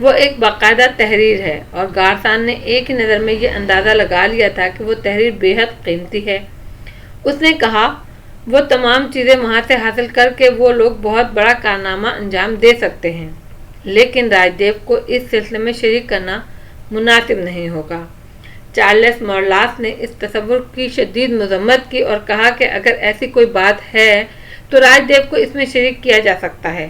وہ ایک باقاعدہ تحریر ہے، اور گارسان نے ایک ہی نظر میں یہ اندازہ لگا لیا تھا کہ وہ تحریر بے حد قیمتی ہے۔ اس نے کہا وہ تمام چیزیں وہاں سے حاصل کر کے وہ لوگ بہت بڑا کارنامہ انجام دے سکتے ہیں، لیکن راج دیو کو اس سلسلے میں شریک کرنا مناسب نہیں ہوگا۔ چارلس مورلاس نے اس تصور کی شدید مذمت کی اور کہا کہ اگر ایسی کوئی بات ہے تو راج دیو کو اس میں شریک کیا جا سکتا ہے،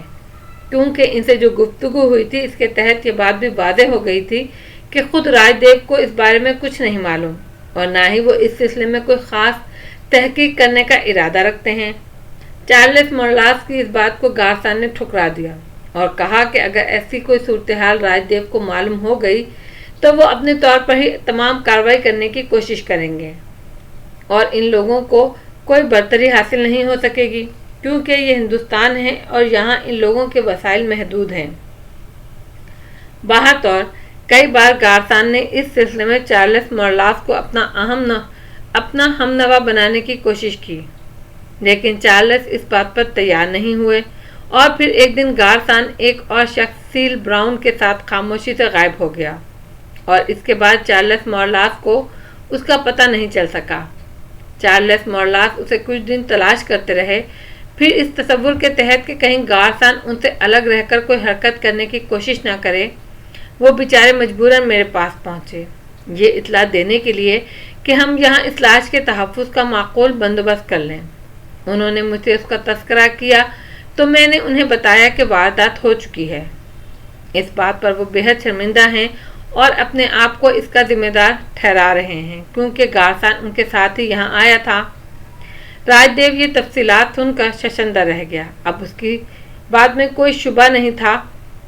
کیونکہ ان سے جو گفتگو ہوئی تھی اس کے تحت یہ بات بھی واضح ہو گئی تھی کہ خود راج دیو کو اس بارے میں کچھ نہیں معلوم، اور نہ ہی وہ اس سلسلے میں کوئی خاص تحقیق کرنے کا ارادہ رکھتے ہیں۔ چارلس مورلاس کی اس بات کو گارسان نے ٹھکرا دیا اور کہا کہ اگر ایسی کوئی صورتحال راج دیو کو معلوم ہو گئی تو وہ اپنے طور پر ہی تمام کارروائی کرنے کی کوشش کریں گے، اور ان لوگوں کو کوئی برتری حاصل نہیں ہو سکے گی، کیونکہ یہ ہندوستان ہے اور یہاں ان لوگوں کے وسائل محدود ہیں۔ بہرطور کئی بار گارسان نے اس سلسلے میں چارلس مورلاس کو اپنا ہم نوا بنانے کی کوشش کی، لیکن چارلس اس بات پر تیار نہیں ہوئے، اور پھر ایک دن گارسان ایک اور شخص سیل براؤن کے ساتھ خاموشی سے غائب ہو گیا، اور اس کے بعد چارلس مورلاس کو اس کا پتہ نہیں چل سکا۔ چارلس مورلاس اسے کچھ دن تلاش کرتے رہے، پھر اس تصور کے تحت کہ کہیں گارسان ان سے الگ رہ کر کوئی حرکت کرنے کی کوشش نہ کرے، وہ بیچارے مجبوراً میرے پاس پہنچے، یہ اطلاع دینے کے لیے کہ ہم یہاں اس لاش کے تحفظ کا معقول بندوبست کر لیں۔ انہوں نے مجھ سے اس کا تذکرہ کیا تو میں نے انہیں بتایا کہ واردات ہو چکی ہے۔ اس بات پر وہ بے حد شرمندہ ہیں اور اپنے آپ کو اس کا ذمہ دار ٹھہرا رہے ہیں، کیونکہ گارسان ان کے ساتھ ہی یہاں آیا تھا۔ راج دیو یہ تفصیلات سن کر شرمندہ رہ گیا۔ اب اس کی بات میں کوئی شبہ نہیں تھا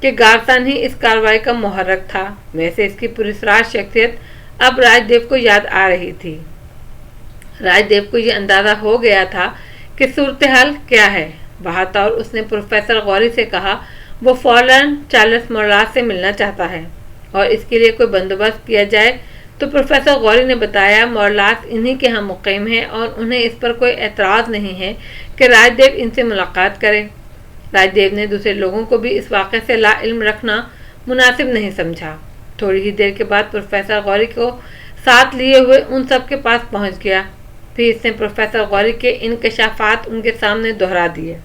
کہ گارسان ہی اس کارروائی کا محرک تھا۔ ویسے اس کی پراسرار شخصیت اب راج دیو کو یاد آ رہی تھی۔ راج دیو کو یہ اندازہ ہو گیا تھا کہ صورتحال کیا ہے۔ بہرطور اس نے پروفیسر غوری سے کہا وہ فوراً چارلس مورلاس سے ملنا چاہتا ہے اور اس کے لیے کوئی بندوبست کیا جائے، تو پروفیسر غوری نے بتایا مورلاس انہی کے ہاں مقیم ہے اور انہیں اس پر کوئی اعتراض نہیں ہے کہ راج دیو ان سے ملاقات کرے۔ راج دیو نے دوسرے لوگوں کو بھی اس واقعے سے لا علم رکھنا مناسب نہیں سمجھا۔ تھوڑی ہی دیر کے بعد پروفیسر غوری کو ساتھ لیے ہوئے ان سب کے پاس پہنچ گیا۔ پھر اس نے پروفیسر غوری کے انکشافات ان کے سامنے دہرا دیے۔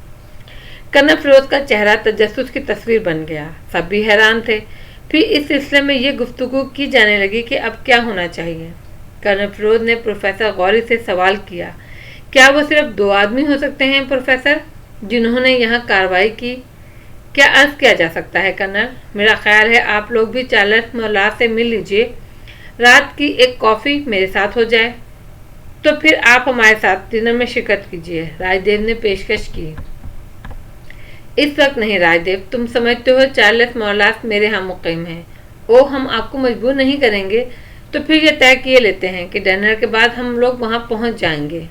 کرنل فیروز کا چہرہ تجسس کی تصویر بن گیا، سب بھی حیران تھے۔ پھر اس سلسلے میں یہ گفتگو کی جانے لگی کہ اب کیا ہونا چاہیے۔ کرنل فیروز نے پروفیسر غوری سے سوال کیا، کیا وہ صرف 2 آدمی ہو سکتے ہیں پروفیسر جنہوں نے یہاں کارروائی کی؟ کیا عرض کیا جا سکتا ہے کرنل؟ میرا خیال ہے آپ لوگ بھی چارلس مورلاس سے مل لیجئے، رات کی ایک کافی میرے ساتھ ہو جائے، تو پھر آپ ہمارے ساتھ ڈنر میں شرکت کیجیے۔ راج دیو نے پیشکش کی۔ اس وقت نہیں راج دیو، تم سمجھتے ہو چارلس مورلاس میرے ہاں مقیم ہے۔ ہم آپ کو مجبور نہیں کریں گے، تو پھر یہ طے کیے لیتے ہیں کہ ڈنر کے بعد ہم لوگ وہاں پہنچ جائیں گے۔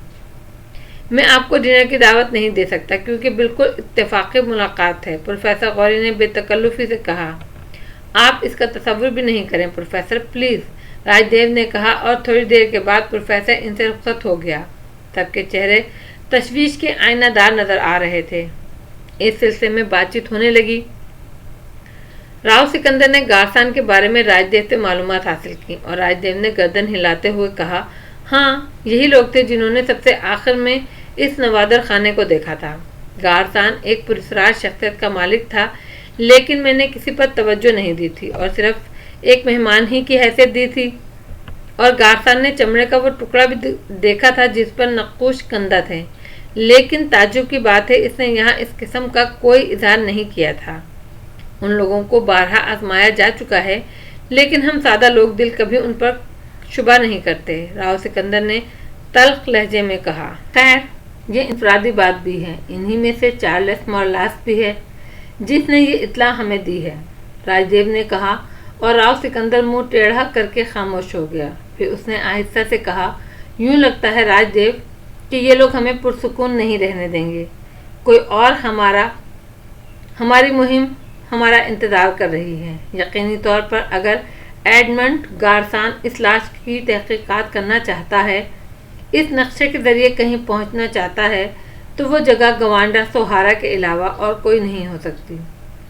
میں آپ کو ڈنر کی دعوت نہیں دے سکتا کیونکہ بالکل اتفاقی ملاقات ہے، پروفیسر غوری نے بے تکلفی سے کہا۔ آپ اس کا تصور بھی نہیں کریں پروفیسر، پلیز، راج دیو نے کہا، اور تھوڑی دیر کے بعد پروفیسر ان سے رخصت ہو گیا۔ سب کے چہرے تشویش کے آئینہ دار نظر آ رہے تھے۔ اس سلسلے میں بات چیت ہونے لگی۔ راؤ سکندر نے گارسان کے بارے میں راج دیو سے معلومات حاصل کی اور راج دیو نے گردن ہلاتے ہوئے کہا، ہاں، یہی لوگ تھے جنہوں نے سب سے آخر میں اس نوادر خانے کو دیکھا تھا۔ گارسان ایک پراسرار شخصیت کا مالک تھا، لیکن میں نے کسی پر توجہ نہیں دی تھی اور صرف ایک مہمان ہی کی حیثیت دی تھی، اور گارسان نے چمڑے کا وہ ٹکڑا بھی دیکھا تھا جس پر نقوش کندہ تھے، لیکن تعجب کی بات ہے اس نے یہاں اس قسم کا کوئی اظہار نہیں کیا تھا۔ ان لوگوں کو بارہا آزمایا جا چکا ہے، لیکن ہم سادہ لوگ دل کبھی ان پر شبہ نہیں کرتے، راؤ سکندر نے تلخ لہجے میں کہا۔ خیر، یہ انفرادی بات بھی ہے، انہی میں سے چارلس مورلاس بھی ہے جس نے یہ اطلاع ہمیں دی ہے، راج دیو نے کہا، اور راؤ سکندر منہ ٹیڑھا کر کے خاموش ہو گیا۔ پھر اس نے آہستہ سے کہا، یوں لگتا ہے راج دیو کہ یہ لوگ ہمیں پرسکون نہیں رہنے دیں گے، کوئی اور ہماری مہم ہمارا انتظار کر رہی ہے۔ یقینی طور پر اگر ایڈمنڈ گارسان اس لاش کی تحقیقات کرنا چاہتا ہے، اس نقشے کے ذریعے کہیں پہنچنا چاہتا ہے، تو وہ جگہ گوانڈا سوہارا کے علاوہ اور کوئی نہیں ہو سکتی۔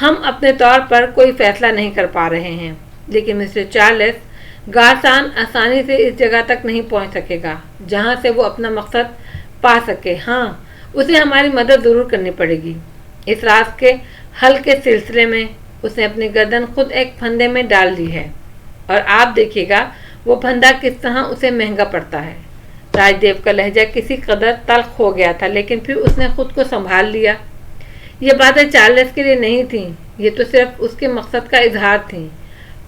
ہم اپنے طور پر کوئی فیصلہ نہیں کر پا رہے ہیں، لیکن مسٹر چارلس گارسان آسانی سے اس جگہ تک نہیں پہنچ سکے گا جہاں سے وہ اپنا مقصد پا سکے۔ ہاں، اسے ہماری مدد ضرور کرنی پڑے گی۔ اس راز کے حل کے سلسلے میں اس نے اپنی گردن خود ایک پھندے میں ڈال دی ہے، اور آپ دیکھیے گا وہ پھندا کس طرح اسے مہنگا پڑتا ہے۔ راج دیو کا لہجہ کسی قدر تلخ ہو گیا تھا، لیکن پھر اس نے خود کو سنبھال لیا۔ یہ باتیں چارلس کے لیے نہیں تھیں، یہ تو صرف اس کے مقصد کا اظہار تھیں۔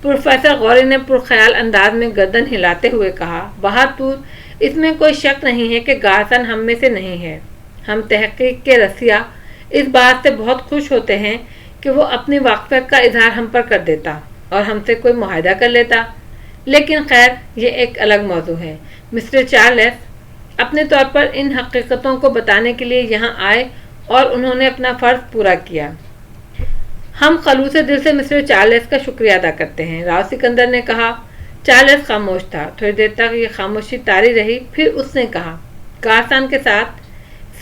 پروفیسر غوری نے پرخیال انداز میں گردن ہلاتے ہوئے کہا، بہادر، اس میں کوئی شک نہیں ہے کہ گارسن ہم میں سے نہیں ہے۔ ہم تحقیق کے رسیا اس بات سے بہت خوش ہوتے ہیں کہ وہ اپنی واقفیت کا اظہار ہم پر کر دیتا اور ہم سے کوئی معاہدہ کر لیتا، لیکن خیر یہ ایک الگ موضوع ہے۔ مسٹر چارلس اپنے طور پر ان حقیقتوں کو بتانے کے لیے یہاں آئے اور انہوں نے اپنا فرض پورا کیا۔ ہم خلوص دل سے مسٹر چارلس کا شکریہ ادا کرتے ہیں، راؤ سکندر نے کہا۔ چارلس خاموش تھا، تھوڑی دیر تک یہ خاموشی طاری رہی، پھر اس نے کہا، گارسن کے ساتھ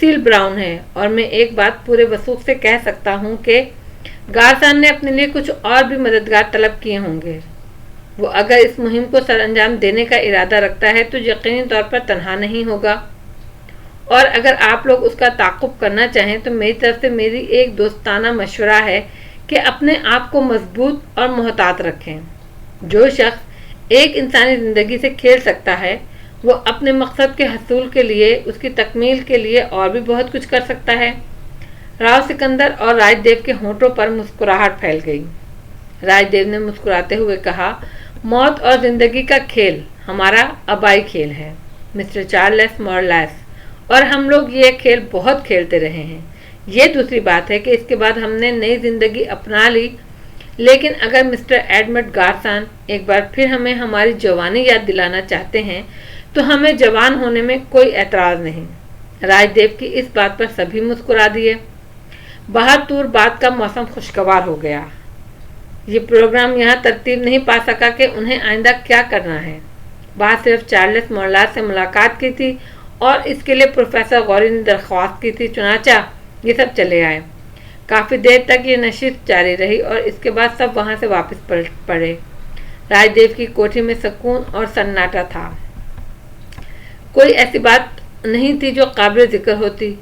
سیل براؤن ہے، اور میں ایک بات پورے وثوق سے کہہ سکتا ہوں کہ گارسن نے اپنے لیے کچھ اور بھی مددگار طلب کیے ہوں گے۔ وہ اگر اس مہم کو سر انجام دینے کا ارادہ رکھتا ہے تو یقینی طور پر تنہا نہیں ہوگا، اور اگر آپ لوگ اس کا تعاقب کرنا چاہیں تو میری طرف سے میری ایک دوستانہ مشورہ ہے کہ اپنے آپ کو مضبوط اور محتاط رکھیں۔ جو شخص ایک انسانی زندگی سے کھیل سکتا ہے وہ اپنے مقصد کے حصول کے لیے، اس کی تکمیل کے لیے اور بھی بہت کچھ کر سکتا ہے۔ راؤ سکندر اور راج دیو کے ہونٹوں پر مسکراہٹ پھیل گئی۔ راج دیو نے مسکراتے ہوئے کہا، موت اور زندگی کا کھیل ہمارا آبائی کھیل ہے مسٹر چارلس مورلیس، اور ہم لوگ یہ کھیل بہت کھیلتے رہے ہیں۔ یہ دوسری بات ہے کہ اس کے بعد ہم نے نئی زندگی اپنا لی، لیکن اگر مسٹر ایڈمنڈ گارسن ایک بار پھر ہمیں ہماری جوانی یاد دلانا چاہتے ہیں تو ہمیں جوان ہونے میں کوئی اعتراض نہیں۔ راج دیو کی اس بات پر سبھی مسکرا دیے۔ بہادر، بات کا موسم خوشگوار ہو گیا۔ یہ پروگرام یہاں ترتیب نہیں پا سکا کہ انہیں آئندہ کیا کرنا ہے۔ بات صرف چارلس مورلاس سے ملاقات کی تھی اور اس کے لیے پروفیسر غوری نے درخواست کی تھی، چنانچہ یہ سب چلے آئے۔ کافی دیر تک یہ نشست جاری رہی اور اس کے بعد سب وہاں سے واپس پڑے۔ راج دیو کی کوٹھی میں سکون اور سناٹا تھا۔ کوئی ایسی بات نہیں تھی جو قابل ذکر ہوتی۔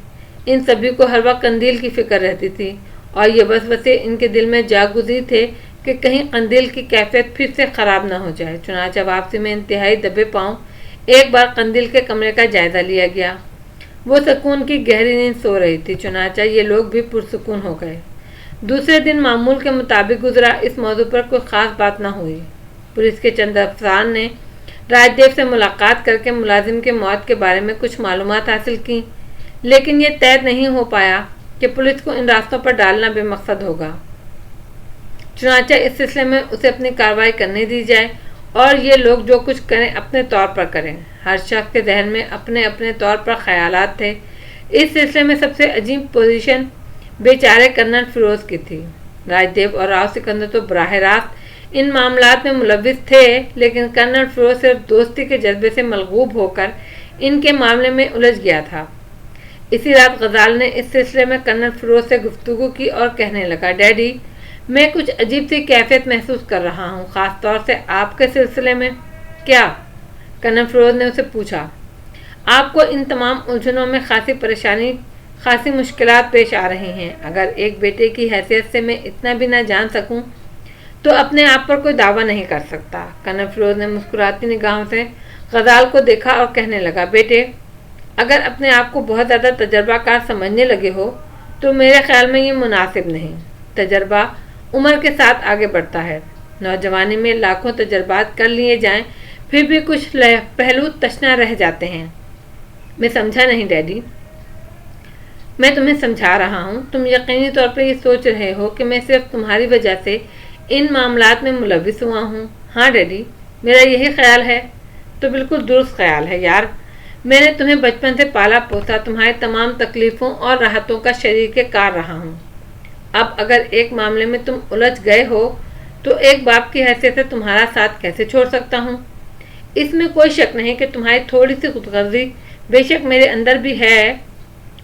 ان سبھی کو ہر وقت قندیل کی فکر رہتی تھی، اور یہ وسوسے ان کے دل میں جاگزی تھے کہ کہیں قندیل کی کیفیت پھر سے خراب نہ ہو جائے۔ چنانچہ واپسی میں انتہائی دبے پاؤں ایک بار قندیل کے کمرے کا جائزہ لیا گیا۔ وہ سکون کی گہری نیند سو رہی تھی، چنانچہ یہ لوگ بھی پرسکون ہو گئے۔ دوسرے دن معمول کے مطابق گزرا، اس موضوع پر کوئی خاص بات نہ ہوئی۔ پولیس کے چند افسران نے راج دیو سے ملاقات کر کے ملازم کے موت کے بارے میں کچھ معلومات حاصل کی، لیکن یہ طے نہیں ہو پایا کہ پولیس کو ان راستوں پر ڈالنا بے مقصد ہوگا۔ چنانچہ اس سلسلے میں اسے اپنی کارروائی کرنے دی جائے اور یہ لوگ جو کچھ کریں اپنے طور پر کریں۔ ہر شخص کے ذہن میں اپنے اپنے طور پر خیالات تھے۔ اس سلسلے میں سب سے عجیب پوزیشن بیچارے کرنل فیروز کی تھی۔ راج دیو اور راؤ سکندر تو براہ راست ان معاملات میں ملوث تھے، لیکن کرنل فیروز صرف دوستی کے جذبے سے ملغوب ہو کر ان کے معاملے میں الجھ گیا تھا۔ اسی رات غزال نے اس سلسلے میں کرنل فیروز سے گفتگو کی اور کہنے لگا، ڈیڈی، میں کچھ عجیب سی کیفیت محسوس کر رہا ہوں، خاص طور سے آپ کے سلسلے میں۔ کیا؟ کرنل فیروز نے اسے پوچھا۔ آپ کو ان تمام الجھنوں میں خاصی مشکلات پیش آ رہی ہیں۔ اگر ایک بیٹے کی حیثیت سے میں اتنا بھی نہ جان سکوں تو اپنے آپ پر کوئی دعویٰ نہیں کر سکتا۔ کرنل فیروز نے مسکراتی نگاہوں سے غزال کو دیکھا اور کہنے لگا، بیٹے، اگر اپنے آپ کو بہت زیادہ تجربہ کار سمجھنے لگے ہو تو میرے خیال میں یہ مناسب نہیں۔ تجربہ عمر کے ساتھ آگے بڑھتا ہے۔ نوجوانی میں لاکھوں تجربات کر لیے جائیں پھر بھی کچھ پہلو تشنا رہ جاتے ہیں۔ میں سمجھا نہیں ڈیڈی۔ میں تمہیں سمجھا رہا ہوں۔ تم یقینی طور پر یہ سوچ رہے ہو کہ میں صرف تمہاری وجہ سے ان معاملات میں ملوث ہوا ہوں۔ ہاں ڈیڈی، میرا یہی خیال ہے۔ تو بالکل درست خیال ہے یار۔ میں نے تمہیں بچپن سے پالا پوسا، تمہارے تمام تکلیفوں اور راحتوں کا شریک کار رہا ہوں۔ اب اگر ایک معاملے میں تم الجھ گئے ہو تو ایک باپ کی حیثیت سے تمہارا ساتھ کیسے چھوڑ سکتا ہوں؟ اس میں کوئی شک نہیں کہ تمہاری تھوڑی سی خود غرضی بے شک میرے اندر بھی ہے،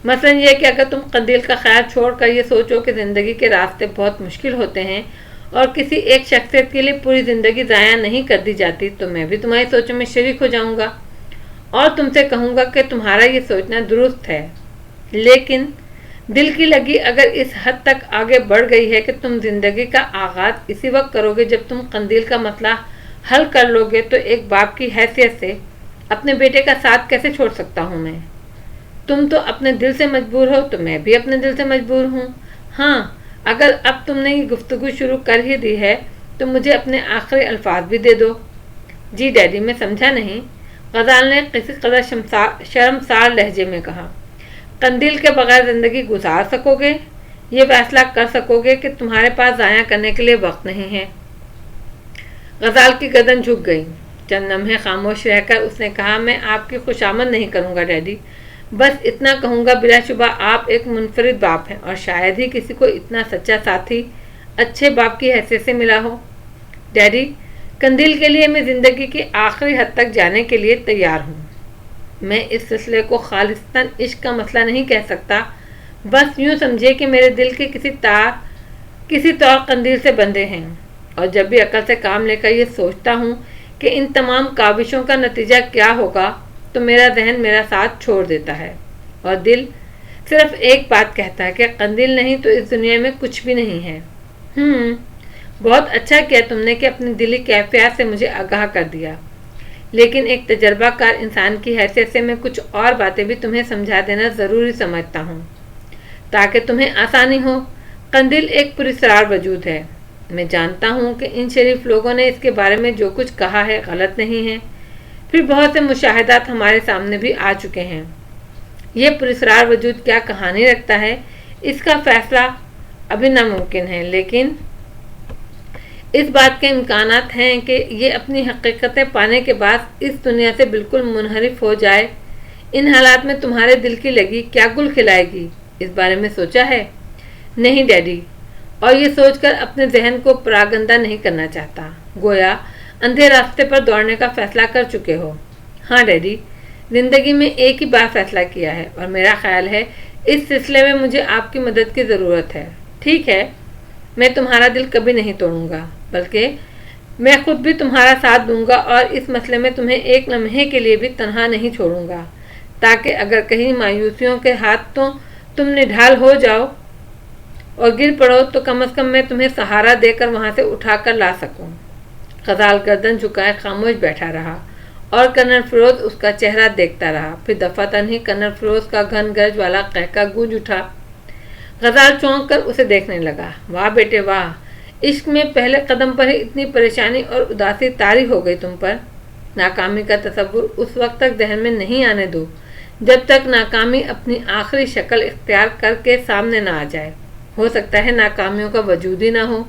مثلاً یہ کہ اگر تم قندیل کا خیال چھوڑ کر یہ سوچو کہ زندگی کے راستے بہت مشکل ہوتے ہیں اور کسی ایک شخصیت کے لیے پوری زندگی ضائع نہیں کر دی جاتی، تو میں بھی تمہاری سوچوں میں شریک ہو جاؤں گا اور تم سے کہوں گا کہ تمہارا یہ سوچنا درست ہے۔ لیکن دل کی لگی اگر اس حد تک آگے بڑھ گئی ہے کہ تم زندگی کا آغاز اسی وقت کرو گے جب تم قندیل کا مسئلہ حل کر لو گے، تو ایک باپ کی حیثیت سے اپنے بیٹے کا ساتھ کیسے چھوڑ سکتا ہوں میں؟ تم تو اپنے دل سے مجبور ہو، تو میں بھی اپنے دل سے مجبور ہوں۔ ہاں، اگر اب تم نے یہ گفتگو شروع کر ہی دی ہے تو مجھے اپنے آخری الفاظ بھی دے دو۔ جی ڈیڈی، میں سمجھا نہیں، غزال نے کسی قدر شرمسار لہجے میں کہا۔ قندیل کے بغیر زندگی گزار سکو گے؟ یہ فیصلہ کر سکو گے کہ تمہارے پاس ضائع کرنے کے لیے وقت نہیں ہے؟ غزال کی گردن جھک گئی۔ چند لمحے خاموش رہ کر اس نے کہا، میں آپ کی خوشامد نہیں کروں گا ڈیڈی، بس اتنا کہوں گا بلا شبہ آپ ایک منفرد باپ ہیں اور شاید ہی کسی کو اتنا سچا ساتھی اچھے باپ کی حیثیت سے ملا ہو۔ ڈیڈی، قندیل کے لیے میں زندگی کی آخری حد تک جانے کے لیے تیار ہوں۔ میں اس سلسلے کو خالصتاً عشق کا مسئلہ نہیں کہہ سکتا، بس یوں سمجھے کہ میرے دل کے کسی طور قندیل سے بندھے ہیں، اور جب بھی عقل سے کام لے کر یہ سوچتا ہوں کہ ان تمام کاوشوں کا نتیجہ کیا ہوگا تو میرا ذہن میرا ساتھ چھوڑ دیتا ہے اور دل صرف ایک بات کہتا ہے کہ قندیل نہیں تو اس دنیا میں کچھ بھی نہیں ہے۔ بہت اچھا کیا تم نے کہ اپنی دلی کیفیات سے مجھے آگاہ کر دیا، لیکن ایک تجربہ کار انسان کی حیثیت سے میں کچھ اور باتیں بھی تمہیں سمجھا دینا ضروری سمجھتا ہوں تاکہ تمہیں آسانی ہو۔ قندیل ایک پراسرار وجود ہے۔ میں جانتا ہوں کہ ان شریف لوگوں نے اس کے بارے میں جو کچھ کہا ہے غلط نہیں ہے، پھر بہت سے مشاہدات ہمارے سامنے بھی آ چکے ہیں۔ یہ پراسرار وجود کیا کہانی رکھتا ہے اس کا فیصلہ ابھی ناممکن ہے، لیکن اس بات کے امکانات ہیں کہ یہ اپنی حقیقتیں پانے کے بعد اس دنیا سے بالکل منحرف ہو جائے۔ ان حالات میں تمہارے دل کی لگی کیا گل کھلائے گی، اس بارے میں سوچا ہے؟ نہیں ڈیڈی، اور یہ سوچ کر اپنے ذہن کو پراگندہ نہیں کرنا چاہتا، گویا اندھے راستے پر دوڑنے کا فیصلہ کر چکے ہو۔ ہاں ڈیڈی، زندگی میں ایک ہی بار فیصلہ کیا ہے اور میرا خیال ہے اس سلسلے میں مجھے آپ کی مدد کی ضرورت ہے۔ ٹھیک ہے، میں تمہارا دل کبھی نہیں توڑوں گا، بلکہ میں خود بھی تمہارا ساتھ دوں گا اور اس مسئلے میں تمہیں ایک لمحے کے لیے بھی تنہا نہیں چھوڑوں گا، تاکہ اگر کہیں مایوسیوں کے ہاتھوں تم نڈھال ہو جاؤ اور گر پڑو تو کم از کم میں تمہیں سہارا دے کر وہاں سے اٹھا کر لا سکوں۔ غزال گردن جھکائے خاموش بیٹھا رہا اور کرنل فیروز اس کا چہرہ دیکھتا رہا۔ پھر دفعتاً ہی کرنل فیروز کا گھن گرج والا قہقہ گونج اٹھا۔ غزال چونک کر اسے دیکھنے لگا۔ واہ بیٹے واہ، عشق میں پہلے قدم پر ہی اتنی پریشانی اور اداسی طاری ہو گئی تم پر۔ ناکامی کا تصور اس وقت تک ذہن میں نہیں آنے دو جب تک ناکامی اپنی آخری شکل اختیار کر کے سامنے نہ آ جائے۔ ہو سکتا ہے ناکامیوں کا وجود ہی نہ ہو۔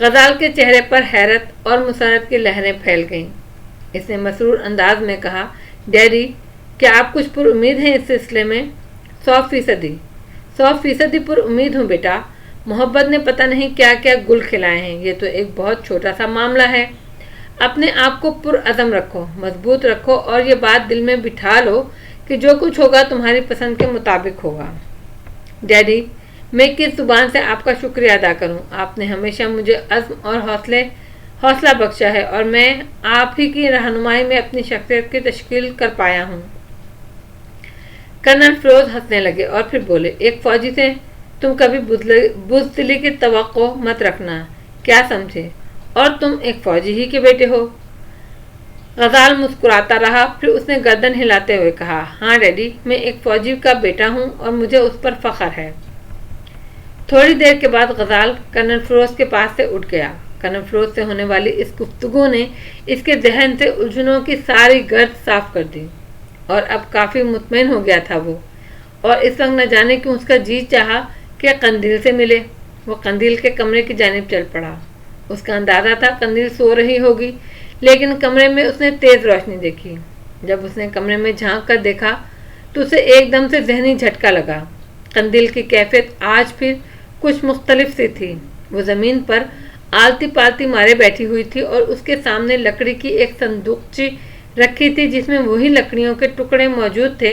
غزال کے چہرے پر حیرت اور مسرت کی لہریں پھیل گئیں۔ اس نے مسرور انداز میں کہا، ڈیڈی، کیا آپ کچھ پر امید ہیں اس سلسلے میں؟ 100% پر امید ہوں بیٹا۔ محبت نے پتہ نہیں کیا کیا گل کھلائے ہیں، یہ تو ایک بہت چھوٹا سا معاملہ ہے۔ اپنے آپ کو پرعزم رکھو، مضبوط رکھو اور یہ بات دل میں بٹھا لو کہ جو کچھ ہوگا تمہاری پسند کے مطابق ہوگا۔ ڈیڈی، میں کس زبان سے آپ کا شکریہ ادا کروں؟ آپ نے ہمیشہ مجھے عزم اور حوصلہ بخشا ہے اور میں آپ ہی کی رہنمائی میں اپنی شخصیت کی تشکیل کر پایا ہوں۔ کرنل فیروز ہنسنے لگے اور پھر بولے، ایک فوجی سے تم کبھی بزدلی کی توقع مت رکھنا، کیا سمجھے؟ اور تم ایک فوجی ہی کے بیٹے ہو۔ غزال مسکراتا رہا، پھر اس نے گردن ہلاتے ہوئے کہا، ہاں ڈیڈی، میں ایک فوجی کا بیٹا ہوں اور مجھے اس پر فخر ہے۔ تھوڑی دیر کے بعد غزال کرنل فیروز کے پاس سے اٹھ گیا۔ کرنل فیروز سے ہونے والی اس گفتگو نے اس کے ذہن سے الجھنوں کی ساری گرد صاف کر دی اور اب کافی مطمئن ہو گیا تھا وہ، اور اس وقت نہ جانے کیوں اس کا جی چاہا کہ قندیل سے ملے۔ وہ قندیل کے کمرے کی جانب چل پڑا۔ اس کا اندازہ تھا قندیل سو رہی ہوگی، لیکن کمرے میں اس نے تیز روشنی دیکھی۔ جب اس نے کمرے میں جھانک کر دیکھا تو اسے ایک دم سے ذہنی جھٹکا لگا۔ قندیل کی کیفیت آج پھر کچھ مختلف سی تھی۔ وہ زمین پر آلتی پالتی مارے بیٹھی ہوئی تھی اور اس کے سامنے لکڑی کی ایک صندوقچی رکھی تھی جس میں وہی لکڑیوں کے ٹکڑے موجود تھے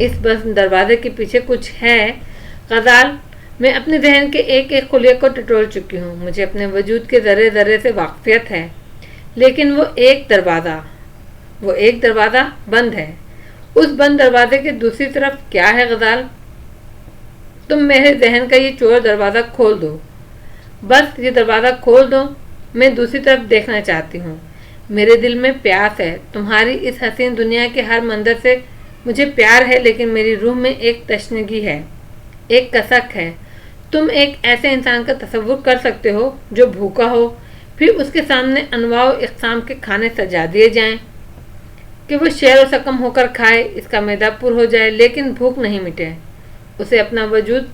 اس بند دروازے کے پیچھے کچھ ہے غزال، میں اپنے ذہن کے ایک ایک خلیے کو ٹٹول چکی ہوں، مجھے اپنے وجود کے ذرے ذرے سے واقفیت ہے، لیکن وہ ایک دروازہ بند ہے۔ اس بند دروازے کے دوسری طرف کیا ہے غزال؟ تم میرے ذہن کا یہ چور دروازہ کھول دو، بس یہ دروازہ کھول دو، میں دوسری طرف دیکھنا چاہتی ہوں۔ میرے دل میں پیاس ہے، تمہاری اس حسین دنیا کے ہر منظر سے مجھے پیار ہے، لیکن میری روح میں ایک تشنگی ہے، ایک کسک ہے۔ تم ایک ایسے انسان کا تصور کر سکتے ہو جو بھوکا ہو، پھر اس کے سامنے انواع و اقسام کے کھانے سجا دیے جائیں کہ وہ شیر و سقم ہو کر کھائے، اس کا معدہ پر ہو جائے لیکن بھوک نہیں مٹے، اسے اپنا وجود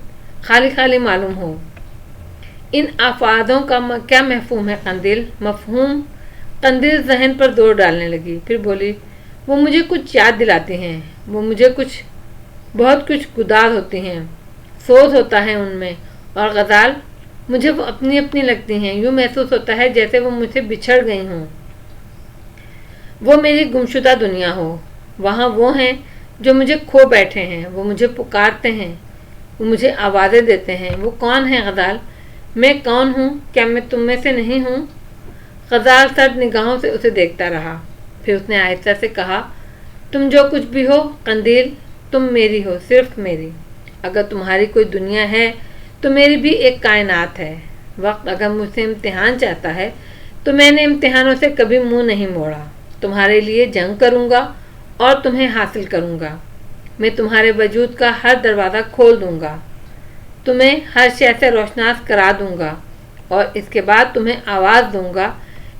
خالی خالی معلوم ہو۔ ان افعادوں کا کیا مفہوم ہے قندیل؟ مفہوم؟ قندیل ذہن پر زور ڈالنے لگی، پھر بولی، وہ مجھے کچھ یاد دلاتی ہیں، وہ مجھے بہت کچھ گداز ہوتی ہیں، سوز ہوتا ہے ان میں، اور غزال مجھے وہ اپنی اپنی لگتی ہیں، یوں محسوس ہوتا ہے جیسے وہ مجھ سے بچھڑ گئی ہوں، وہ میری گمشدہ دنیا ہو۔ وہاں وہ ہیں جو مجھے کھو بیٹھے ہیں، وہ مجھے پکارتے ہیں، وہ مجھے آوازیں دیتے ہیں۔ وہ کون ہیں غزال؟ میں کون ہوں؟ کیا میں تم میں سے نہیں ہوں؟ غزال سرد نگاہوں سے اسے دیکھتا رہا، پھر اس نے آہستہ سے کہا، تم جو کچھ بھی ہو قندیل، تم میری ہو، صرف میری۔ اگر تمہاری کوئی دنیا ہے تو میری بھی ایک کائنات ہے۔ وقت اگر مجھ سے امتحان چاہتا ہے تو میں نے امتحانوں سے کبھی منہ نہیں موڑا۔ تمہارے لیے جنگ کروں گا اور تمہیں حاصل کروں گا۔ میں تمہارے وجود کا ہر دروازہ کھول دوں گا، تمہیں ہر شے سے روشناس کرا دوں گا، اور اس کے بعد تمہیں آواز دوں گا۔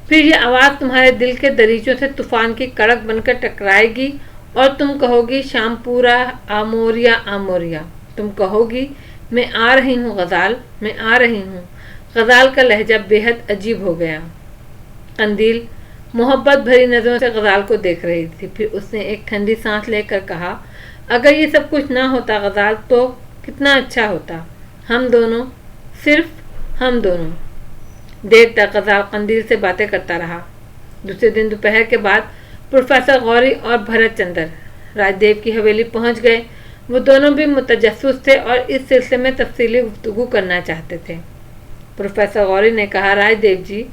پھر یہ آواز تمہارے دل کے دریچوں سے طوفان کی کڑک بن کر ٹکرائے گی اور تم کہو گی، شام پورا آموریا آموریا۔ تم کہو گی، میں آ رہی ہوں غزال، میں آ رہی ہوں۔ غزال کا لہجہ بے حد عجیب ہو گیا۔ قندیل محبت بھری نظروں سے غزال کو دیکھ رہی تھی، پھر اس نے ایک ٹھنڈی سانس لے کر کہا، اگر یہ سب کچھ نہ ہوتا غزال تو کتنا اچھا ہوتا، ہم دونوں، صرف ہم دونوں۔ دیر تک غزال قندیل سے باتیں کرتا رہا۔ دوسرے دن دوپہر کے بعد پروفیسر غوری اور بھرت چندر راج دیو کی حویلی پہنچ گئے۔ وہ دونوں بھی متجسس تھے اور اس سلسلے میں تفصیلی گفتگو کرنا چاہتے تھے۔ پروفیسر غوری نے کہا، راج دیو جی،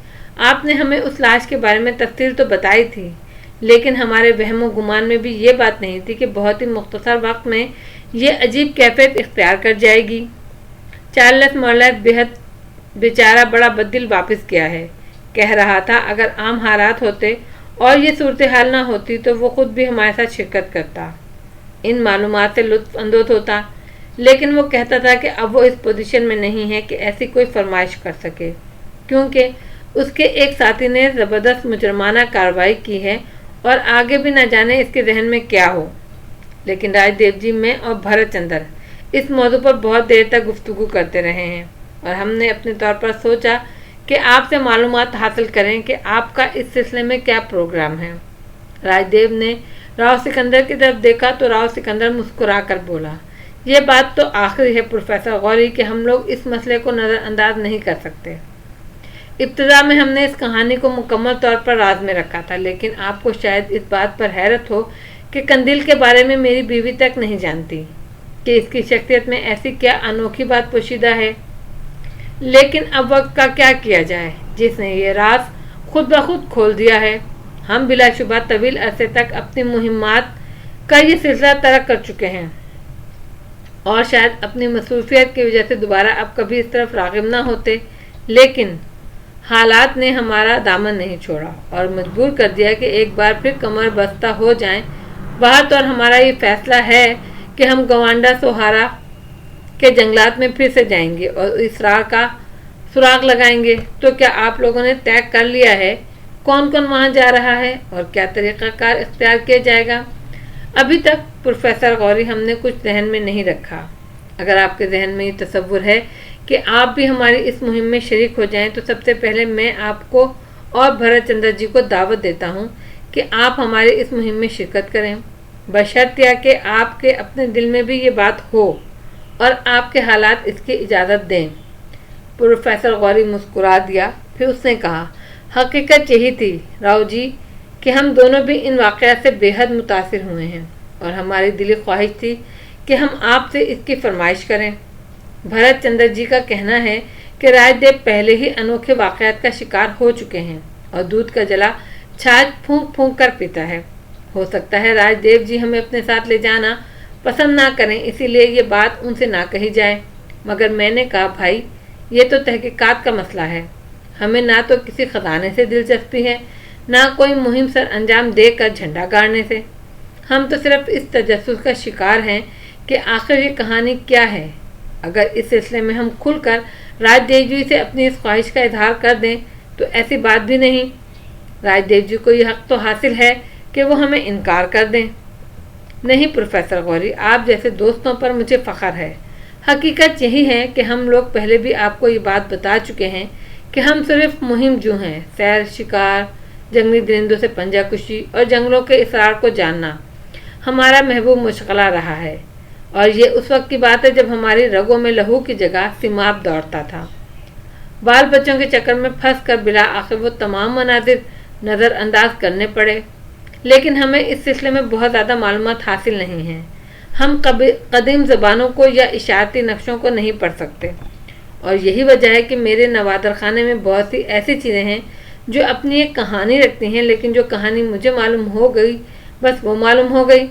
آپ نے ہمیں اس لاش کے بارے میں تفصیل تو بتائی تھی، لیکن ہمارے وہم و گمان میں بھی یہ بات نہیں تھی کہ بہت ہی مختصر وقت میں یہ عجیب کیفیت اختیار کر جائے گی۔ چارلس مارلیٹ بیچارہ بڑا بددل واپس گیا ہے، کہہ رہا تھا اگر عام حالات ہوتے اور یہ صورتحال نہ ہوتی تو وہ خود بھی ہمارے ساتھ شرکت کرتا، ان معلومات سے لطف اندوز ہوتا، لیکن وہ کہتا تھا کہ اب وہ اس پوزیشن میں نہیں ہے کہ ایسی کوئی فرمائش کر سکے، کیونکہ اس کے ایک ساتھی نے زبردست مجرمانہ کارروائی کی ہے اور آگے بھی نہ جانے اس کے ذہن میں کیا ہو۔ لیکن راج دیو جی، میں اور بھرت چندر اس موضوع پر بہت دیر تک گفتگو کرتے رہے ہیں، اور ہم نے اپنے طور پر سوچا کہ آپ سے معلومات حاصل کریں کہ آپ کا اس سلسلے میں کیا پروگرام ہے۔ راج دیو نے راؤ سکندر کی طرف دیکھا تو راؤ سکندر مسکرا کر بولا، یہ بات تو آخری ہے پروفیسر غوری کہ ہم لوگ اس مسئلے کو نظر انداز نہیں کر سکتے۔ ابتدا میں ہم نے اس کہانی کو مکمل طور پر راز میں رکھا تھا، لیکن آپ کو شاید اس بات پر حیرت ہو کہ قندیل کے بارے میں میری بیوی تک نہیں جانتی کہ اس کی شخصیت میں ایسی کیا انوکھی بات پوشیدہ ہے۔ لیکن اب وقت کا کیا کیا جائے، جس نے یہ راز خود بخود کھول دیا ہے۔ ہم بلا شبہ طویل عرصے تک اپنی مہمات کا یہ سلسلہ ترک کر چکے ہیں، اور شاید اپنی مصروفیت کی وجہ سے دوبارہ اب کبھی اس طرف راغب نہ ہوتے، لیکن حالات نے ہمارا دامن نہیں چھوڑا اور مجبور کر دیا کہ ایک بار پھر کمر بستہ ہو جائیں۔ بہت اور ہمارا یہ فیصلہ ہے کہ ہم گوانڈا سوہارا کے جنگلات میں پھر سے جائیں گے اور اس راہ کا سراغ لگائیں گے۔ تو کیا آپ لوگوں نے طے کر لیا ہے کون کون وہاں جا رہا ہے اور کیا طریقہ کار اختیار کیا جائے گا؟ ابھی تک پروفیسر غوری ہم نے کچھ ذہن میں نہیں رکھا۔ اگر آپ کے ذہن میں یہ تصور ہے کہ آپ بھی ہماری اس مہم میں شریک ہو جائیں تو سب سے پہلے میں آپ کو اور بھرت چندر جی کو دعوت دیتا ہوں کہ آپ ہماری اس مہم میں شرکت کریں، بشرطیہ کہ آپ کے اپنے دل میں بھی یہ بات ہو اور آپ کے حالات اس کی اجازت دیں۔ پروفیسر غوری مسکرا دیا، پھر اس نے کہا، حقیقت یہی تھی راؤ جی کہ ہم دونوں بھی ان واقعات سے بے حد متاثر ہوئے ہیں۔ اور ہماری دلی خواہش تھی کہ ہم آپ سے اس کی فرمائش کریں۔ بھرت چندر جی کا کہنا ہے کہ راج دیو پہلے ہی انوکھے واقعات کا شکار ہو چکے ہیں اور دودھ کا جلا چھاچھ پھونک پھونک کر پیتا ہے۔ ہو سکتا ہے راج دیو جی ہمیں اپنے ساتھ لے جانا پسند نہ کریں، اسی لیے یہ بات ان سے نہ کہی جائے، مگر میں نے کہا بھائی یہ تو تحقیقات کا مسئلہ ہے، ہمیں نہ تو کسی خزانے سے دلچسپی ہے، نہ کوئی مہم سر انجام دے کر جھنڈا گاڑنے سے۔ ہم تو صرف اس تجسس کا شکار ہیں کہ آخر یہ کہانی کیا ہے۔ اگر اس سلسلے میں ہم کھل کر راج دیو جی سے اپنی اس خواہش کا اظہار کر دیں تو ایسی بات بھی نہیں، راج دیو جی کو یہ حق تو حاصل ہے کہ وہ ہمیں انکار کر دیں۔ نہیں پروفیسر غوری، آپ جیسے دوستوں پر مجھے فخر ہے۔ حقیقت یہی ہے کہ ہم لوگ پہلے بھی آپ کو یہ بات بتا چکے ہیں کہ ہم صرف مہم جو ہیں، سیر، شکار، جنگلی درندوں سے پنجہ کشی اور جنگلوں کے اسرار کو جاننا ہمارا محبوب مشغلہ رہا ہے، اور یہ اس وقت کی بات ہے جب ہماری رگوں میں لہو کی جگہ سیماب دوڑتا تھا۔ بال بچوں کے چکر میں پھنس کر بلا آخر وہ تمام مناظر نظر انداز کرنے پڑے، لیکن ہمیں اس سلسلے میں بہت زیادہ معلومات حاصل نہیں ہیں۔ ہم قدیم زبانوں کو یا اشارتی نقشوں کو نہیں پڑھ سکتے، اور یہی وجہ ہے کہ میرے نوادر خانے میں بہت سی ایسی چیزیں ہیں جو اپنی ایک کہانی رکھتی ہیں، لیکن جو کہانی مجھے معلوم ہو گئی بس وہ معلوم ہو گئی۔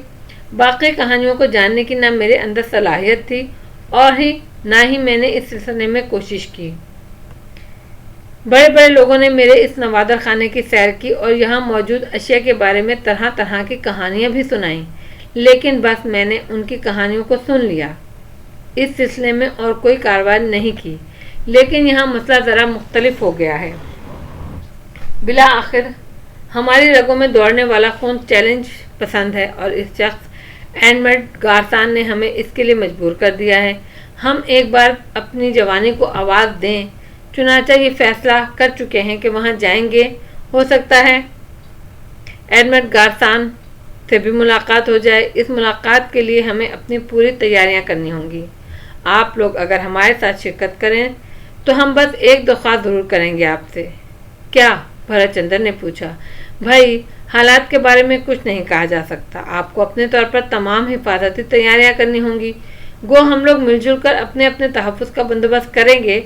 باقی کہانیوں کو جاننے کی نہ میرے اندر صلاحیت تھی اور نہ ہی میں نے اس سلسلے میں کوشش کی۔ بڑے بڑے لوگوں نے میرے اس نوادر خانے کی سیر کی اور یہاں موجود اشیاء کے بارے میں طرح طرح کی کہانیاں بھی سنائیں، لیکن بس میں نے ان کی کہانیوں کو سن لیا، اس سلسلے میں اور کوئی کارروائی نہیں کی۔ لیکن یہاں مسئلہ ذرا مختلف ہو گیا ہے۔ بالآخر ہماری رگوں میں دوڑنے والا خون چیلنج پسند ہے، اور اس شخص ایڈمنڈ گارسان نے ہمیں اس کے لیے مجبور کر دیا ہے۔ ہم ایک بار اپنی جوانی کو آواز دیں، چنانچہ یہ فیصلہ کر چکے ہیں کہ وہاں جائیں گے۔ ہو سکتا ہے ایڈمنڈ گارسان سے بھی ملاقات ہو جائے۔ اس ملاقات کے لیے ہمیں اپنی پوری تیاریاں کرنی ہوں گی۔ آپ لوگ اگر ہمارے ساتھ شرکت کریں تو ہم بس ایک درخواست ضرور کریں گے آپ سے۔ کیا؟ بھرت چندر نے پوچھا۔ بھائی حالات کے بارے میں کچھ نہیں کہا جا سکتا، آپ کو اپنے طور پر تمام حفاظتی تیاریاں کرنی ہوں گی۔ گو ہم لوگ مل جل کر اپنے اپنے تحفظ کا بندوبست کریں گے،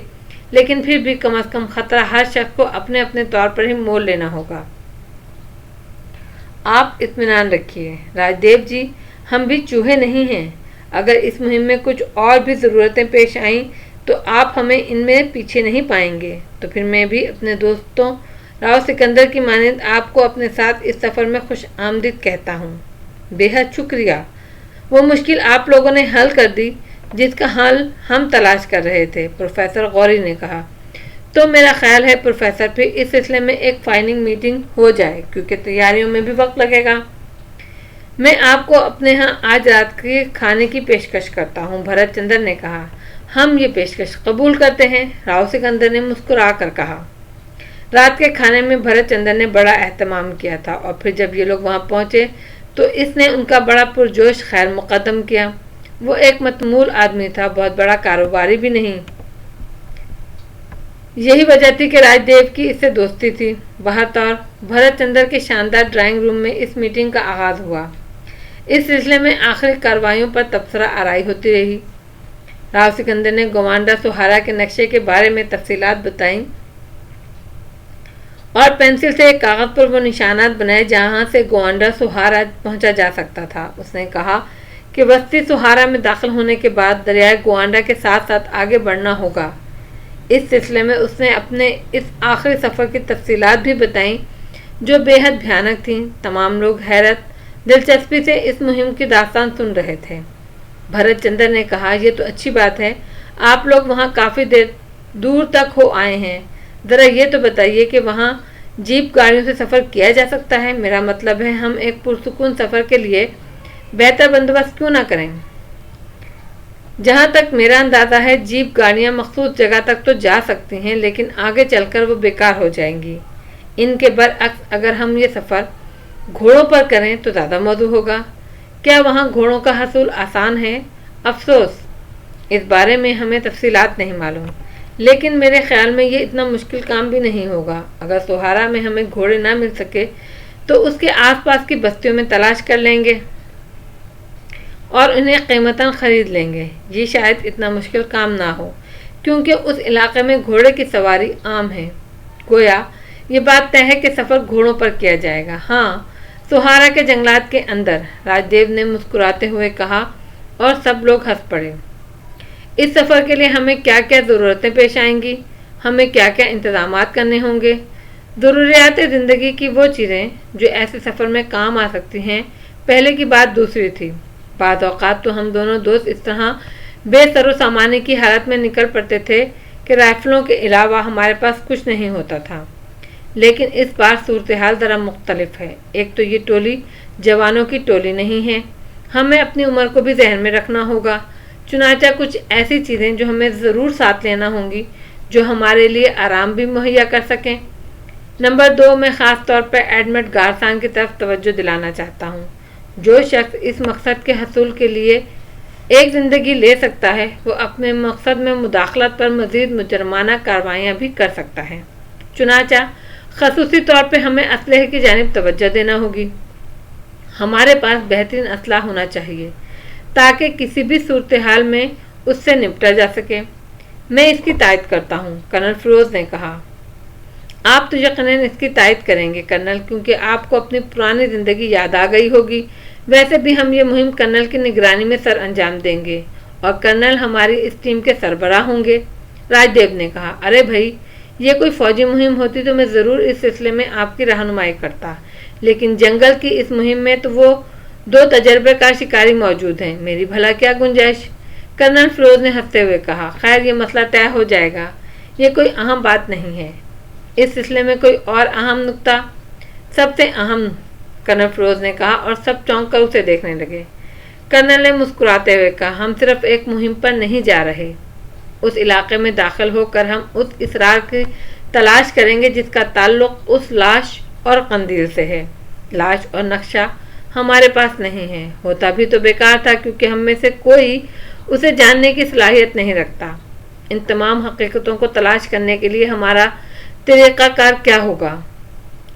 لیکن پھر بھی کم از کم خطرہ ہر شخص کو اپنے اپنے طور پر ہی مول لینا ہوگا۔ آپ اطمینان رکھیے راج دیو جی، ہم بھی چوہے نہیں ہیں۔ اگر اس مہم میں کچھ اور بھی ضرورتیں پیش آئیں تو آپ ہمیں ان میں پیچھے نہیں پائیں گے۔ تو پھر میں بھی اپنے دوستوں راؤ سکندر کی مانند آپ کو اپنے ساتھ اس سفر میں خوش آمدید کہتا ہوں۔ بے حد شکریہ، وہ مشکل آپ لوگوں نے حل کر دی جس کا حل ہم تلاش کر رہے تھے، پروفیسر غوری نے کہا۔ تو میرا خیال ہے پروفیسر پھر اس سلسلے میں ایک فائنل میٹنگ ہو جائے، کیونکہ تیاریوں میں بھی وقت لگے گا۔ میں آپ کو اپنے ہاں آج رات کے کھانے کی پیشکش کرتا ہوں، بھرت چندر نے کہا۔ ہم یہ پیشکش قبول کرتے ہیں، راؤ سکندر نے مسکرا کر کہا۔ رات کے کھانے میں بھرت چندر نے بڑا اہتمام کیا تھا، اور پھر جب یہ لوگ وہاں پہنچے تو اس نے ان کا بڑا پرجوش خیر مقدم کیا۔ وہ ایک متمول آدمی تھا، بہت بڑا کاروباری بھی نہیں۔ یہی وجہ تھی کہ راج دیو کی اس سے دوستی تھی۔ بہرطور بھرت چندر کے شاندار ڈرائنگ روم میں اس میٹنگ کا آغاز ہوا۔ اس سلسلے میں آخری کارروائیوں پر تبصرہ آرائی ہوتی رہی۔ راؤ سکندر نے گوانڈا سہارا کے نقشے کے بارے میں تفصیلات بتائیں اور پینسل سے ایک کاغذ پر وہ نشانات بنائے جہاں سے گوانڈا سہارا پہنچا جا سکتا تھا۔ اس نے کہا کہ وسطی سہارا میں داخل ہونے کے بعد دریائے گوانڈا کے ساتھ ساتھ آگے بڑھنا ہوگا۔ اس سلسلے میں اس نے اپنے اس آخری سفر کی تفصیلات بھی بتائیں جو بے حد بھیانک تھیں۔ تمام لوگ حیرت دلچسپی سے اس مہم کی داستان سن رہے تھے۔ بھرت چندر نے کہا، یہ تو اچھی بات ہے، آپ لوگ وہاں کافی دور تک ہو آئے ہیں۔ ذرا یہ تو بتائیے کہ وہاں جیپ گاڑیوں سے سفر کیا جا سکتا ہے؟ میرا مطلب ہے ہم ایک پرسکون سفر کے لیے بہتر بندوبست کیوں نہ کریں؟ جہاں تک میرا اندازہ ہے جیپ گاڑیاں مخصوص جگہ تک تو جا سکتی ہیں، لیکن آگے چل کر وہ بیکار ہو جائیں گی۔ ان کے برعکس اگر ہم یہ سفر گھوڑوں پر کریں تو زیادہ موزوں ہوگا۔ کیا وہاں گھوڑوں کا حصول آسان ہے؟ افسوس، اس بارے میں ہمیں تفصیلات نہیں معلوم، لیکن میرے خیال میں یہ اتنا مشکل کام بھی نہیں ہوگا۔ اگر سہارا میں ہمیں گھوڑے نہ مل سکے تو اس کے آس پاس کی بستیوں میں تلاش کر لیں گے۔ اور انہیں قیمتاً خرید لیں گے۔ یہ شاید اتنا مشکل کام نہ ہو کیونکہ اس علاقے میں گھوڑے کی سواری عام ہے۔ گویا یہ بات طے ہے کہ سفر گھوڑوں پر کیا جائے گا۔ ہاں، سہارا کے جنگلات کے اندر، راج دیو نے مسکراتے ہوئے کہا، اور سب لوگ ہنس پڑے۔ اس سفر کے لیے ہمیں کیا کیا ضرورتیں پیش آئیں گی؟ ہمیں کیا کیا انتظامات کرنے ہوں گے؟ ضروریات زندگی کی وہ چیزیں جو ایسے سفر میں کام آ سکتی ہیں، پہلے کی بات دوسری تھی۔ بعض اوقات تو ہم دونوں دوست اس طرح بے سر و سامانی کی حالت میں نکل پڑتے تھے کہ رائفلوں کے علاوہ ہمارے پاس کچھ نہیں ہوتا تھا۔ لیکن اس بار صورتحال ذرا مختلف ہے۔ ایک تو یہ ٹولی جوانوں کی ٹولی نہیں ہے، ہمیں اپنی عمر کو بھی ذہن میں رکھنا ہوگا، چنانچہ کچھ ایسی چیزیں جو ہمیں ضرور ساتھ لینا ہوں گی جو ہمارے لیے آرام بھی مہیا کر سکیں۔ نمبر 2، میں خاص طور پر ایڈمنڈ گارسان کی طرف توجہ دلانا چاہتا ہوں۔ جو شخص اس مقصد کے حصول کے لیے ایک زندگی لے سکتا ہے، وہ اپنے مقصد میں مداخلت پر مزید مجرمانہ کارروائیاں بھی کر سکتا ہے۔ چنانچہ خصوصی طور پہ ہمیں اسلحے کی جانب توجہ دینا ہوگی۔ ہمارے پاس بہترین اسلحہ ہونا چاہیے تاکہ کسی بھی صورتحال میں اس سے نپٹا جا سکے۔ میں اس کی تائید کرتا ہوں، کرنل فیروز نے کہا۔ آپ تو یقیناً اس کی تائید کریں گے کرنل، کیونکہ آپ کو اپنی پرانی زندگی یاد آ گئی ہوگی۔ ویسے بھی ہم یہ مہم کرنل کی نگرانی میں سر انجام دیں گے اور کرنل ہماری اس ٹیم کے سربراہ ہوں گے۔ راج دیو نے کہا، ارے بھائی، یہ کوئی فوجی مہم ہوتی تو میں ضرور اس سلسلے میں آپ کی رہنمائی کرتا، لیکن جنگل کی اس مہم میں تو وہ 2 تجربے کار شکاری موجود ہیں، میری بھلا کیا گنجائش؟ کرنل فیروز نے ہنستے ہوئے کہا، خیر، یہ مسئلہ طے ہو جائے گا، یہ کوئی اہم بات نہیں ہے۔ اس سلسلے میں کوئی اور اہم نکتہ؟ سب سے اہم، کرنل فیروز نے کہا، اور سب چونک کر اسے دیکھنے لگے۔ کرنل نے مسکراتے ہوئے کہا، ہم صرف ایک مہم پر نہیں جا رہے، اس علاقے میں داخل ہو کر ہم اس اسرار کی تلاش کریں گے جس کا تعلق اس لاش اور قندیل سے ہے۔ لاش اور نقشہ ہمارے پاس نہیں ہے، ہوتا بھی تو بیکار تھا کیونکہ ہم میں سے کوئی اسے جاننے کی صلاحیت نہیں رکھتا۔ ان تمام حقیقتوں کو تلاش کرنے کے لیے ہمارا طریقہ کار کیا ہوگا؟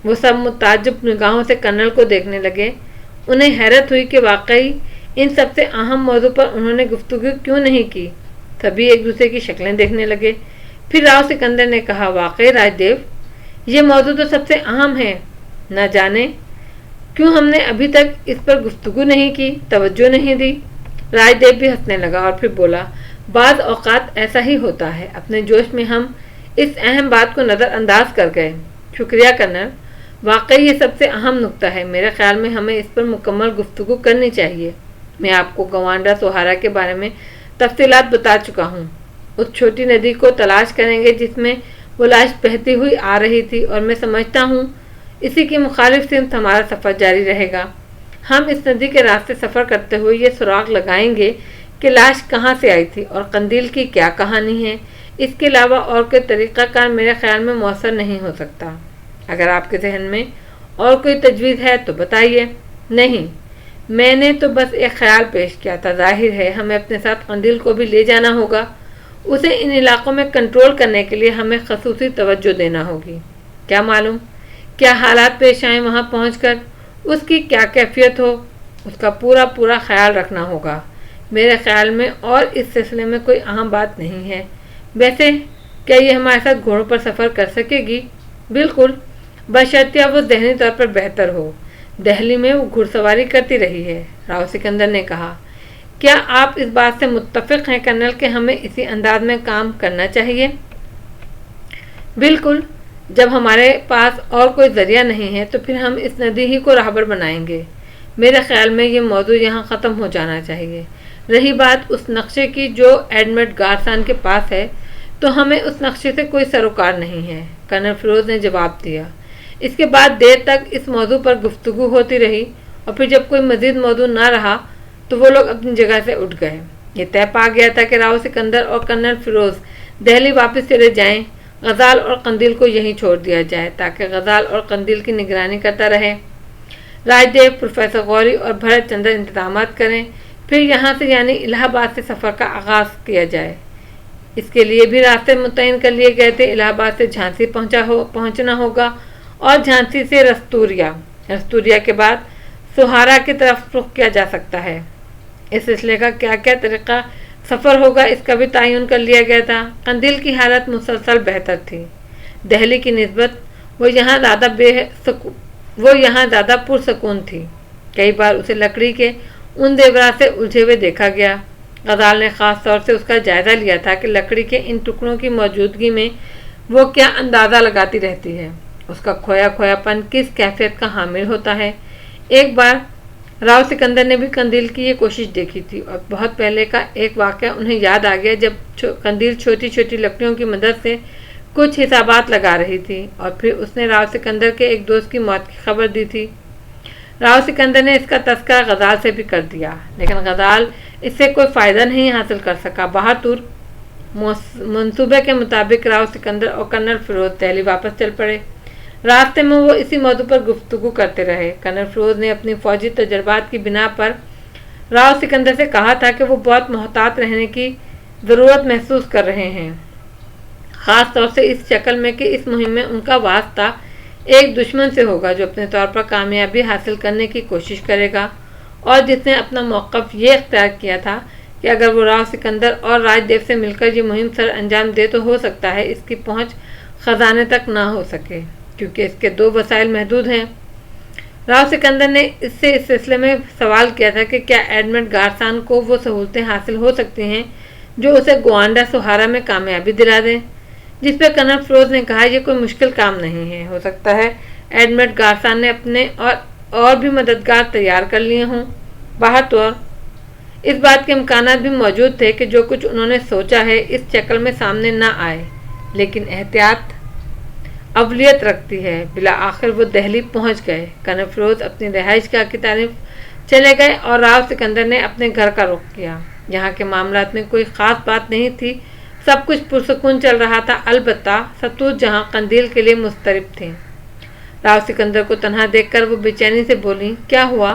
وہ سب متعجب نگاہوں سے کرنل کو دیکھنے لگے۔ انہیں حیرت ہوئی کہ واقعی ان سب سے اہم موضوع پر انہوں نے گفتگو کیوں نہیں کی۔ سبھی ایک دوسرے کی شکلیں دیکھنے لگے۔ پھر راؤ سکندر نے کہا، واقعی راج دیو، یہ موضوع تو سب سے اہم ہے، نہ جانے کیوں ہم نے ابھی تک اس پر گفتگو نہیں کی، توجہ نہیں دی۔ راج دیو بھی ہنسنے لگا اور پھر بولا، بعض اوقات ایسا ہی ہوتا ہے، اپنے جوش میں ہم اس اہم بات کو نظر انداز کر گئے۔ شکریہ کرنل، واقعی یہ سب سے اہم نکتہ ہے، میرے خیال میں ہمیں اس پر مکمل گفتگو کرنی چاہیے۔ میں آپ کو گوانڈا سہارا کے بارے میں تفصیلات بتا چکا ہوں۔ اس چھوٹی ندی کو تلاش کریں گے جس میں وہ لاش بہتی ہوئی آ رہی تھی، اور میں سمجھتا ہوں اسی کی مخالف سمت ہمارا سفر جاری رہے گا۔ ہم اس ندی کے راستے سفر کرتے ہوئے یہ سراغ لگائیں گے کہ لاش کہاں سے آئی تھی اور قندیل کی کیا کہانی ہے۔ اس کے علاوہ اور کوئی طریقہ کار میرے خیال میں مؤثر نہیں ہو سکتا۔ اگر آپ کے ذہن میں اور کوئی تجویز ہے تو بتائیے۔ نہیں، میں نے تو بس ایک خیال پیش کیا تھا۔ ظاہر ہے ہمیں اپنے ساتھ قندیل کو بھی لے جانا ہوگا، اسے ان علاقوں میں کنٹرول کرنے کے لیے ہمیں خصوصی توجہ دینا ہوگی۔ کیا معلوم کیا حالات پیش آئیں وہاں پہنچ کر، اس کی کیا کیفیت ہو، اس کا پورا خیال رکھنا ہوگا۔ میرے خیال میں اور اس سلسلے میں کوئی اہم بات نہیں ہے۔ ویسے کیا یہ ہمارے ساتھ گھوڑوں پر سفر کر سکے گی؟ بالکل، بشرطیہ وہ ذہنی طور پر بہتر ہو۔ دہلی میں وہ گھڑ سواری کرتی رہی ہے، راؤ سکندر نے کہا۔ کیا آپ اس بات سے متفق ہیں کرنل کہ ہمیں اسی انداز میں کام کرنا چاہیے؟ بالکل، جب ہمارے پاس اور کوئی ذریعہ نہیں ہے تو پھر ہم اس ندی ہی کو راہبر بنائیں گے۔ میرے خیال میں یہ موضوع یہاں ختم ہو جانا چاہیے۔ رہی بات اس نقشے کی جو ایڈمنڈ گارسان کے پاس ہے، تو ہمیں اس نقشے سے کوئی سروکار نہیں ہے، کرنل فیروز نے جواب دیا۔ اس کے بعد دیر تک اس موضوع پر گفتگو ہوتی رہی، اور پھر جب کوئی مزید موضوع نہ رہا تو وہ لوگ اپنی جگہ سے اٹھ گئے۔ یہ طے پا گیا تھا کہ راؤ سکندر اور کرنل فیروز دہلی واپس چلے جائیں، غزال اور قندیل کو یہیں چھوڑ دیا جائے تاکہ غزال اور قندیل کی نگرانی کرتا رہے۔ راج دیو، پروفیسر غوری اور بھرت چندر انتظامات کریں، پھر یہاں سے یعنی الہ آباد سے سفر کا آغاز کیا جائے۔ اس کے لیے بھی راستے متعین کر لیے گئے تھے۔ الہ آباد سے جھانسی پہنچنا ہوگا اور جھانسی سے رستوریا کے بعد سہارا کی طرف رخ کیا جا سکتا ہے۔ اس سلسلے کا کیا کیا طریقہ سفر ہوگا اس کا بھی تعین کر لیا گیا تھا۔ قندیل کی حالت مسلسل بہتر تھی۔ دہلی کی نسبت وہ یہاں زیادہ پرسکون تھی۔ کئی بار اسے لکڑی کے ان زیورات سے الجھے ہوئے دیکھا گیا۔ غزال نے خاص طور سے اس کا جائزہ لیا تھا کہ لکڑی کے ان ٹکڑوں کی موجودگی میں وہ کیا اندازہ لگاتی رہتی ہے، اس کا کھویا پن کس کیفیت کا حامل ہوتا ہے۔ ایک بار راؤ سکندر نے بھی قندیل کی یہ کوشش دیکھی تھی، اور بہت پہلے کا ایک واقعہ انہیں یاد آ گیا جب قندیل چھوٹی چھوٹی لکڑیوں کی مدد سے کچھ حسابات لگا رہی تھی، اور پھر اس نے راؤ سکندر کے ایک دوست کی موت کی خبر دی تھی۔ راؤ سکندر نے اس کا تذکرہ غزال سے بھی کر دیا، لیکن غزال اس سے کوئی فائدہ نہیں حاصل کر سکا۔ بہادر منصوبے کے مطابق راؤ سکندر اور کرنل فیروز دہلی واپس چل پڑے۔ راستے میں وہ اسی موضوع پر گفتگو کرتے رہے۔ کرنل فیروز نے اپنی فوجی تجربات کی بنا پر راؤ سکندر سے کہا تھا کہ وہ بہت محتاط رہنے کی ضرورت محسوس کر رہے ہیں، خاص طور سے اس شکل میں کہ اس مہم میں ان کا واسطہ ایک دشمن سے ہوگا جو اپنے طور پر کامیابی حاصل کرنے کی کوشش کرے گا، اور جس نے اپنا موقف یہ اختیار کیا تھا کہ اگر وہ راؤ سکندر اور راج دیو سے مل کر یہ مہم سر انجام دے تو ہو سکتا ہے اس کی پہنچ خزانے تک نہ ہو سکے، کیونکہ اس کے 2 وسائل محدود ہیں۔ راؤ سکندر نے اس سے اس سلسلے میں سوال کیا تھا کہ کیا ایڈمنڈ گارسان کو وہ سہولتیں حاصل ہو سکتی ہیں جو اسے گوانڈا سہارا میں کامیابی دلا دیں، جس پہ کرنل فیروز نے کہا یہ کوئی مشکل کام نہیں ہے، ہو سکتا ہے ایڈمنڈ گارسان نے اپنے اور بھی مددگار تیار کر لیے ہوں۔ بہرطور اس بات کے امکانات بھی موجود تھے کہ جو کچھ انہوں نے سوچا ہے اس شکل میں سامنے نہ آئے، لیکن احتیاط اولویت رکھتی ہے۔ بالآخر وہ دہلی پہنچ گئے۔ کرنل فیروز اپنی رہائش گاہ کی طرف چلے گئے اور راؤ سکندر نے اپنے گھر کا رخ کیا۔ یہاں کے معاملات میں کوئی خاص بات نہیں تھی، سب کچھ پرسکون چل رہا تھا، البتہ ستوت جہاں قندیل کے لیے مضطرب تھے۔ راؤ سکندر کو تنہا دیکھ کر وہ بے چینی سے بولی، کیا ہوا؟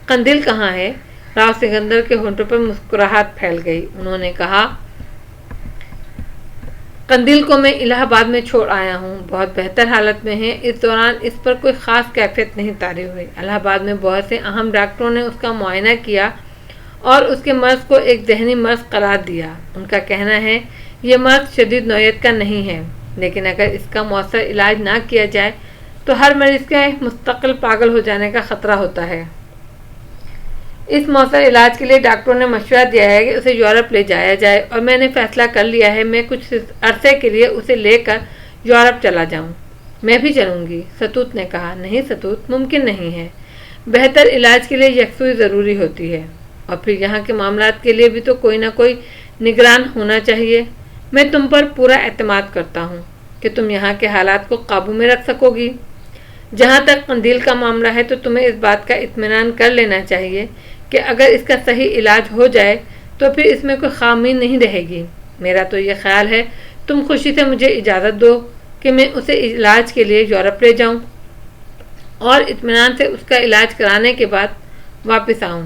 قندیل کہاں ہے؟ راؤ سکندر کے ہونٹوں پر مسکراہٹ پھیل گئی۔ انہوں نے کہا، قندیل کو میں الہ آباد میں چھوڑ آیا ہوں، بہت بہتر حالت میں ہے۔ اس دوران اس پر کوئی خاص کیفیت نہیں طاری ہوئی۔ الہ آباد میں بہت سے اہم ڈاکٹروں نے اس کا معائنہ کیا اور اس کے مرض کو ایک ذہنی مرض قرار دیا۔ ان کا کہنا ہے یہ مرض شدید نوعیت کا نہیں ہے، لیکن اگر اس کا مؤثر علاج نہ کیا جائے تو ہر مریض کے مستقل پاگل ہو جانے کا خطرہ ہوتا ہے۔ اس مؤثر علاج کے لیے ڈاکٹروں نے مشورہ دیا ہے کہ اسے یورپ لے جایا جائے، اور میں نے فیصلہ کر لیا ہے میں کچھ عرصے کے لیے اسے لے کر یورپ چلا جاؤں۔ میں بھی چلوں گی، ستوت نے کہا۔ نہیں ستوت، ممکن نہیں ہے۔ بہتر علاج کے لیے یکسوئی ضروری ہوتی ہے، اور پھر یہاں کے معاملات کے لیے بھی تو کوئی نہ کوئی نگران ہونا چاہیے۔ میں تم پر پورا اعتماد کرتا ہوں کہ تم یہاں کے حالات کو قابو میں رکھ سکو گی۔ جہاں تک قندیل کا معاملہ ہے تو تمہیں اس بات کا اطمینان کر لینا چاہیے کہ اگر اس کا صحیح علاج ہو جائے تو پھر اس میں کوئی خامی نہیں رہے گی۔ میرا تو یہ خیال ہے تم خوشی سے مجھے اجازت دو کہ میں اسے علاج کے لیے یورپ لے جاؤں اور اطمینان سے اس کا علاج کرانے کے بعد واپس آؤں۔